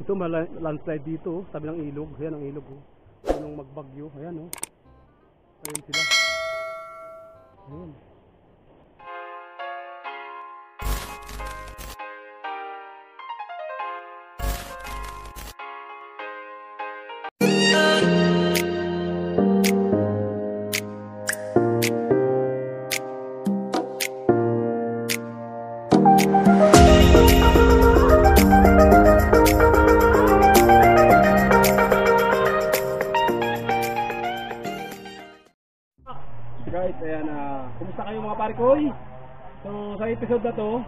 Ito landslide dito, tabi ng ilog. Ayan ang ilog. Anong magbagyo. Ayan oh. Ayan sila. Ayan. Guys, ayan, kumusta kayo mga pare ko? So, sa episode na to,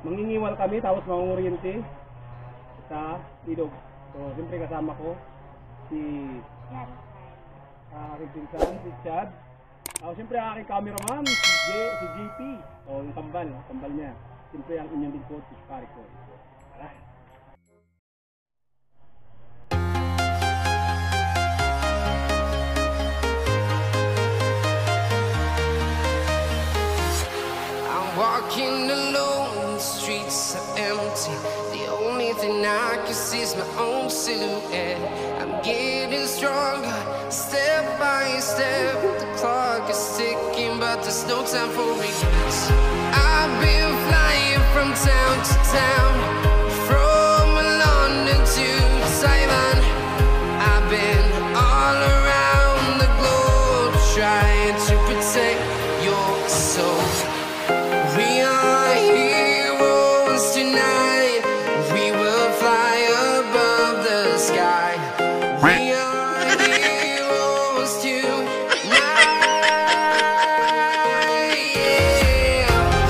mangingiwal kami, tapos mangunguriente sa ilog. So, siyempre kasama ko si aking pinsan, si Chad. Siyempre aking cameraman, si JP. O, yung kambal niya. Siyempre ang inyong lingkod, si pare ko. Tara! Walking alone, the streets are empty. The only thing I can see is my own silhouette. I'm getting stronger, step by step. The clock is ticking, but there's no time for regrets. I've been flying from town to town, from London to Taiwan. I've been all around the globe, trying to protect your soul. We are heroes tonight. We will fly above the sky. We are heroes tonight. Yeah.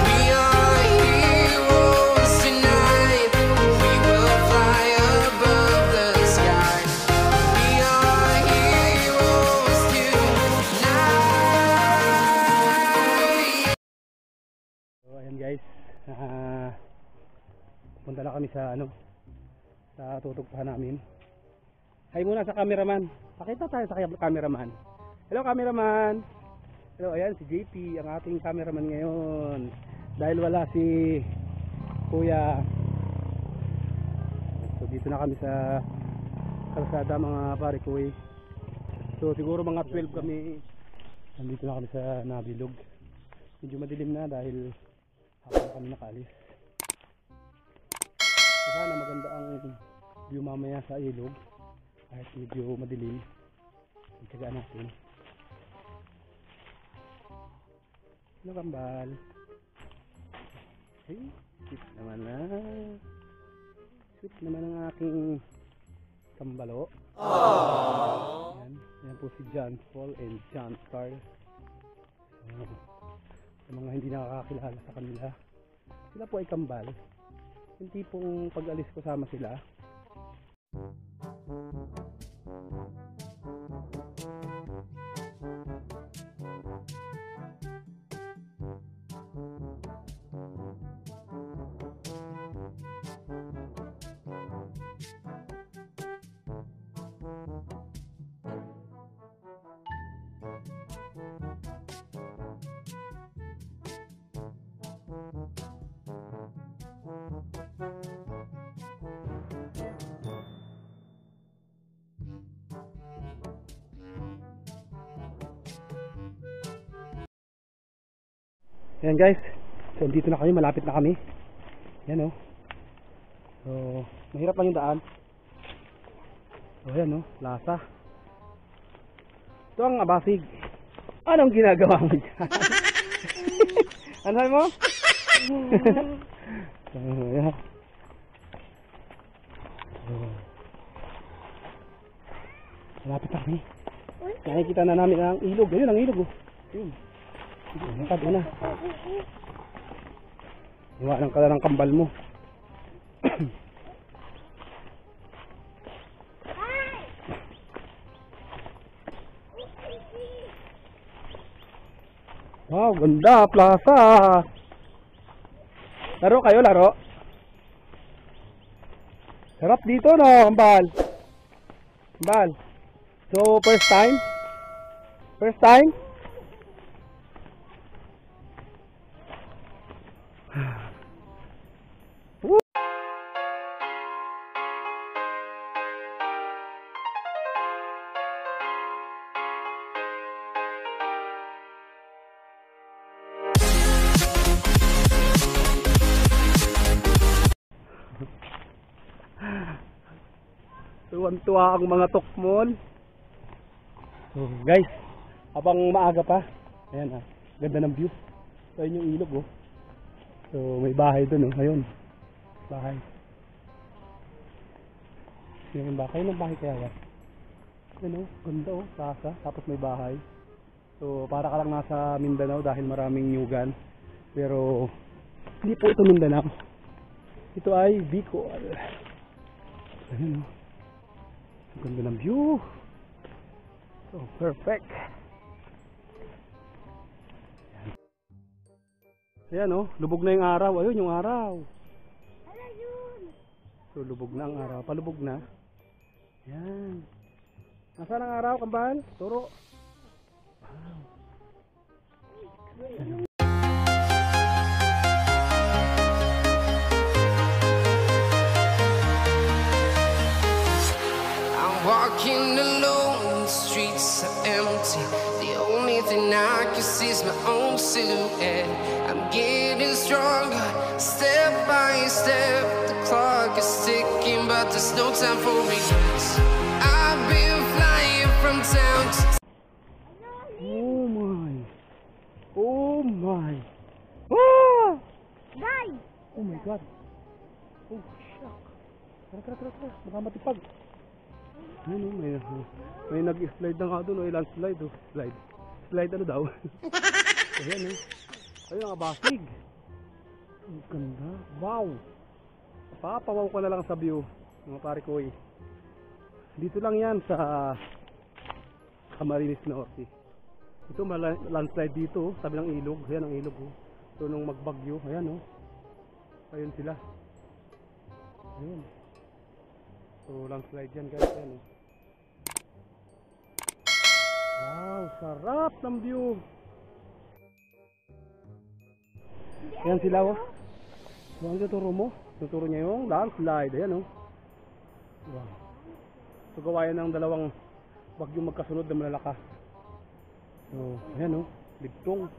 We are heroes tonight. We will fly above the sky. We are heroes tonight. Ayan guys, punta na kami sa sa tutugpahan namin. Hi muna sa cameraman. Pakita tayo sa cameraman. Hello cameraman. Hello, ayan si JP, ang ating cameraman ngayon. Dahil wala si Kuya. So dito na kami sa kalsada mga pare ko. So siguro mga 12 kami. Nandito na kami sa Nabilog. Medyo madilim na dahil habang kami nakaalis. So, sana maganda ang view mamaya sa ilog kahit medyo madilim. Itsagaan natin. Hello kambal. Hey, sweet naman na. Sweet naman ang aking kambalo. Yan, yan po si John Paul and John Carl. Sa mga hindi nakakakilala sa kanila, sila po ay kambal. Yung tipong pag-alis ko sama sila. Ayan guys, so dito na kami, malapit na kami. Ayan oh. So mahirap lang yung daan. So ayan oh, lasa. Ito ang abasig. Anong ginagawa mo dyan? Ano mo? So ayan. So, malapit na kami. Nakikita na namin ang ilog. Ayun ang ilog oh. Ayun. Nakado na. Iwanan ka na ng kambal mo. Wow, ganda, plaza. Laro kayo, laro. Sarap dito no, kambal. Kambal. So, first time? First time? Tuwan-tuwa ang mga tukmol. So guys, habang maaga pa, ayan ha, ganda ng view. So yun yung ilog oh. So may bahay dun oh, ayun. Bahay. Yung bahay ng bahay kaya yan. Ano, ganda oh, plaza, tapos may bahay. So para ka lang nasa Mindanao dahil maraming nyugan. Pero hindi po ito Mindanao. Ito ay Bicol. Ayun oh. Ganda ng view. So perfect. Ayan oh, lubog na yung araw. Ayun yung araw. So lubog na ang araw, palubog na. Ayan. Nasaan ang araw, kambal? Turo. Wow. I'm walking alone, the streets are empty. The only thing I can see is my own silhouette. I'm getting stronger, step by step. The clock is ticking, but there's no time for regrets. I've been flying from town to town. Oh my. Oh my. Ah! Guys! Oh my god. Oh shock. Tara. Baka matipag. Ayun oh, may nag-slide na nga doon. May landslide oh. Slide ano daw? Ayan oh. Ayun ang abasig. Ang ganda. Wow. Papawaw ko na lang sa view. Mga pare ko eh. Dito lang yan sa Camarines Norte. Ito landslide dito oh. Sabi ng ilog. Ayan ang ilog oh. So nung magbagyo. Ayan oh. Ayun sila. Ayun. So landslide yan guys. Ayan oh. Wow, sarap ng view. Ayan sila oh. Ayan tuturo mo. Tuturo niya yung landslide. Ayan oh. Wow. So gawayan ng dalawang bagyong magkasunod na malalakas. So ayan oh. Ligtong.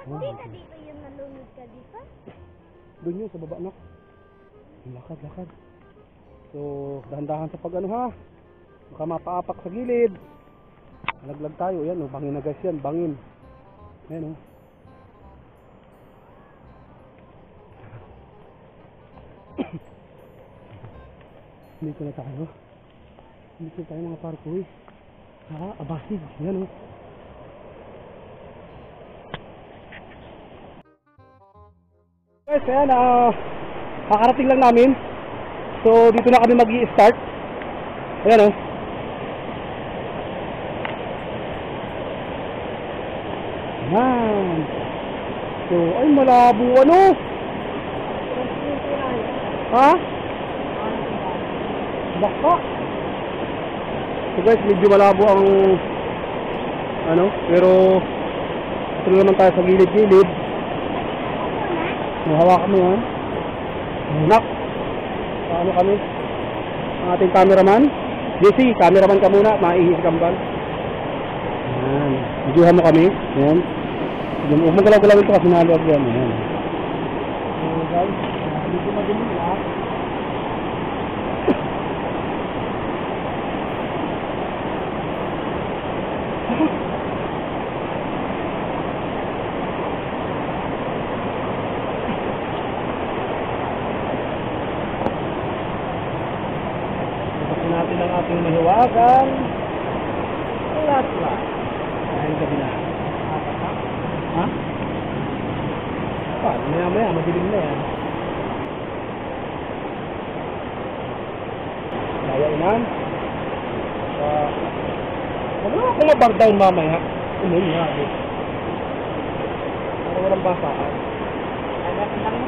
Hindi na dito yung nalunod ka dito? Doon yun sa baba nak. Lakad. So dahan-dahan sa pag ano ha. Baka mapaapak sa gilid. Alaglag tayo. Ayan oh. Bangin na guys yan. Bangin. Ayan oh. Dito na tayo. Dito tayo mga parkoy. Ha? Abasig. Ayan oh. Guys, ayan kakarating lang namin. So dito na kami mag-i-start. Ayan oh. Ayan. So ay malabo ano. Ha? Baka. So guys, medyo malabo ang ano, pero ito naman tayo sa gilid-gilid. Hawakan mo yan. Nak. Paano kami? Ang ating cameraman. JC, cameraman ka muna. Maihis kambal. Ayan. Videohan mo kami. Ayan. Huwag mong galaw-galawin ito kasi naluag yan. Ayan. So guys, medyo madumi na. Natin ang ating mahiwagan. Lat-lat. Dahil gabi na. Ha? Pa, maya-maya, madilim na yan. Kaya inan. Huwag na akong mabag-down mamaya. Umin nga. Para walang basaan. Anak lang.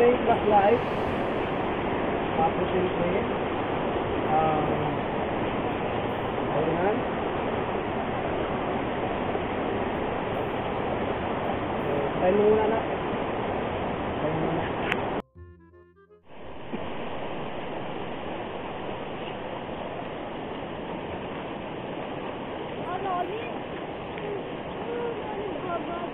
may flashlight. Tapos siyempre, ayan. Tayo muna na. Tayo muna. Ano ulit? Babad.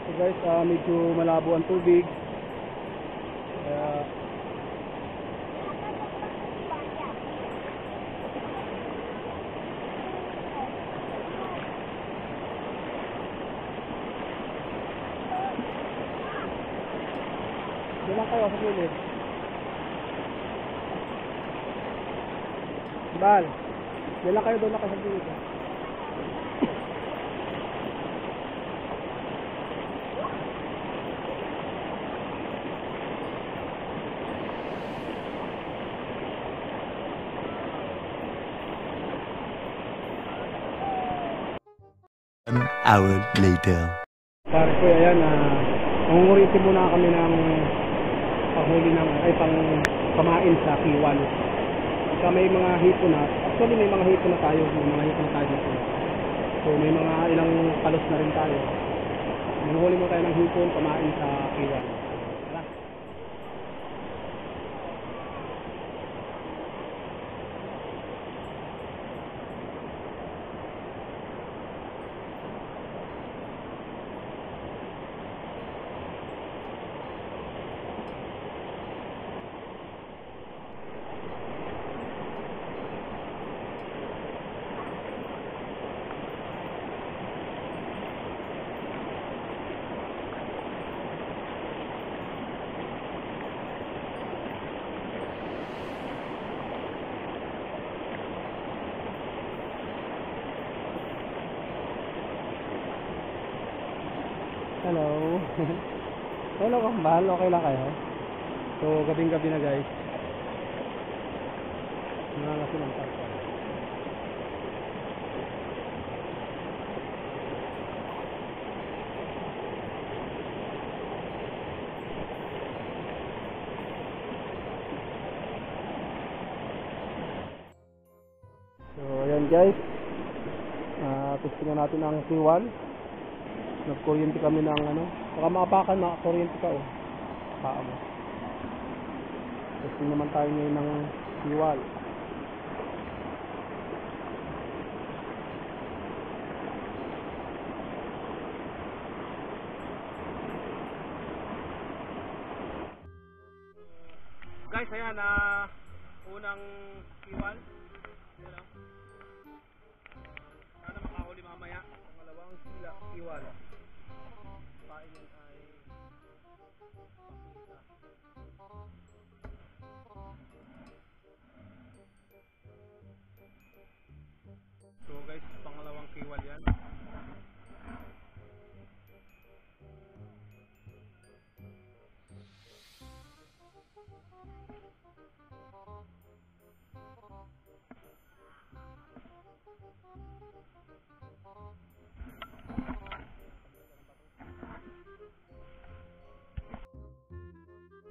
So guys, medyo malabo ang tubig. Kaya doon lang kayo sa gilid. Bal, doon lang kayo sa gilid. An hour later. Pare ko, ayan, mangunguritin muna kami ng panghuli ng, pang kamain sa Kiwan. Pagka may mga hipon na, actually may mga hipon na tayo dito. So may mga ilang palos na rin tayo. Manghuli mo tayo ng hipon, kamain sa Kiwan. Tara. Hello. Hello, Kambal. Okay lang kayo? So, gabing-gabi na guys. Nangangasin ang tagpo. So, ayan guys. Testingan natin ang Kiwan. Nag-kuryente kami ng baka makapakan, makakuryente ka paa mo. Testing naman tayo ngayon ng Kiwan. Guys, ayan, unang Kiwan. Sana makahuli mamaya. Pangalawang Kiwan. Pain yan ay pakita. So guys, pangalawang Kiwan yan.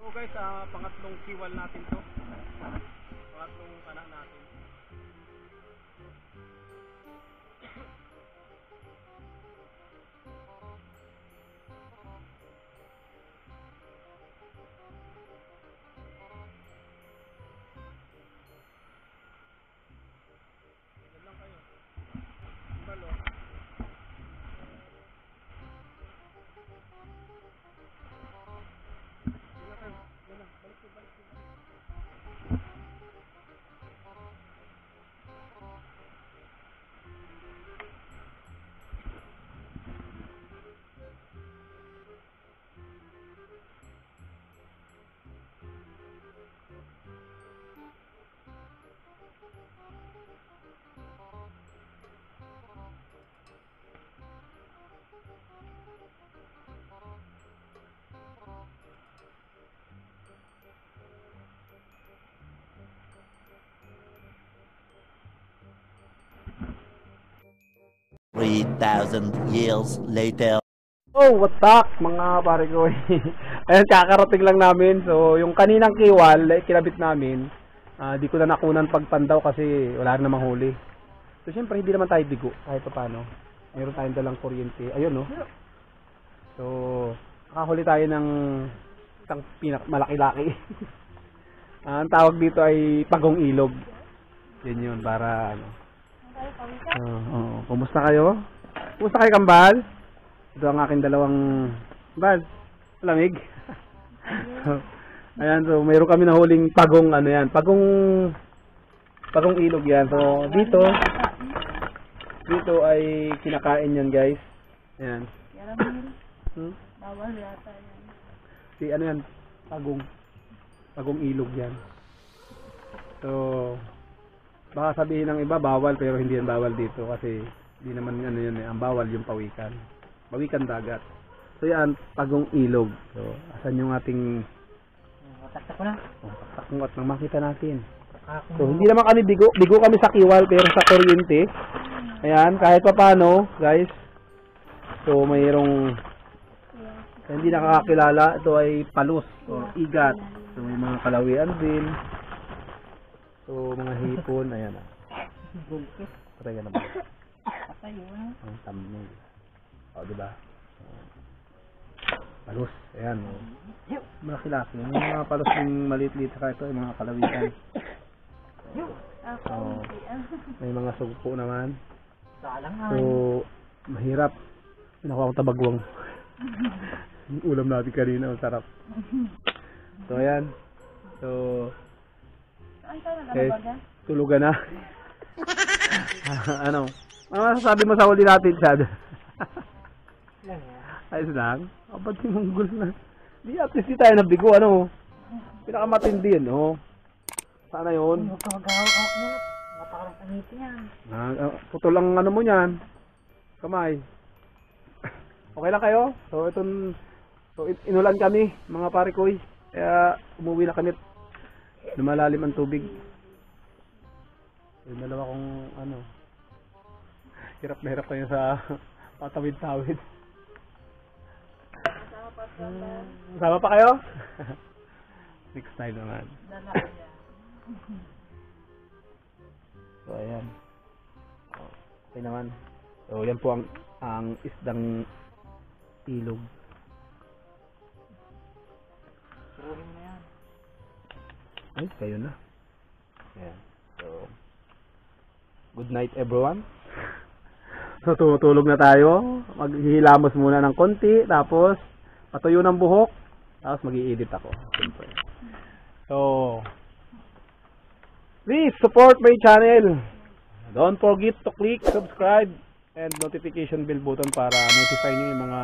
So guys, pangatlong Kiwan natin to. Pangatlong anak natin. Yan lang kayo. Balo. Yan lang kayo. Yan lang. Balik ko. 3,000 years later. Oh, what's up mga pare ko? Ayan, kakarating lang namin. So, yung kaninang kiwal, kinabit namin. Di ko na nakunan pagpandaw kasi wala rin namang huli. So, syempre, hindi naman tayo bigo kahit pa paano. Meron tayong dalang kuryente. Ayun, no? So, nakahuli tayo ng isang malaki-laki. Ang tawag dito ay pagong ilog. Yan yun, para ano. Kumusta kayo? Kumusta kayo, Kambal? Ito ang aking dalawang Kambal. Lamig. Ayan, so mayroon kami na huling pagong ano yan. Pagong ilog yan. So dito ay kinakain yan, guys. Ayan. Bawal yata yan. Si ano yan? Pagong ilog yan. So baka sabihin ng iba bawal, pero hindi yan bawal dito kasi hindi naman ano yun eh. Ang bawal yung pawikan dagat. So yan, pagong ilog. So asan yung ating Taktak ko na. taktak mo at nang makita natin. So hindi naman kami bigo kami sa kiwal, pero sa kuryente. Ayan, kahit pa paano, guys. So mayroong hindi nakakakilala, ito ay palus o igat. So may mga kalawian din. So mga hipon, ayan ah. Bulkit. Patay ka naman. Patay yun. Ang thumbnail. O, diba? Palus, ayan o. Malaki-laki. Yung mga palus yung maliit-liit, saka ito yung mga kalawian. So, may mga sugpo naman. Salangan. So, mahirap. Nakuha akong tabagwang. Yung ulam natin kanina, ang sarap. So, ayan. So, guys, tulugan na. Ano masasabi mo sa huli natin, Chad? Ayos lang. Ba't yung manggol na? Di at least di tayo nabigo, ano? Pinakamatindi yun, no? Sana yun? Huwag ka mag-ahawak mo. Mapakalang pangiti yan. Putol lang ano mo yan. Kamay. Okay lang kayo? So, inulan kami, mga pare koy. Kaya, umuwi na kami. Lumalalim ang tubig. Yung dalawa kong, ano, hirap na hirap kayo sa patawid-tawid. Sama pa kayo? Next time naman. So, ayan. Okay naman. So, yan po ang isdang ilog. Suruhin mo na yan. Ay, kayo na. Ayan. So, good night everyone. So, tutulog na tayo. Maghihilamos muna ng konti. Tapos, patuyo ng buhok. Tapos, mag-i-edit ako. Siyempre. So, please support my channel. Don't forget to click subscribe and notification bell button para notify nyo yung mga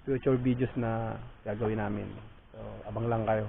future videos na gagawin namin. So, abang lang kayo.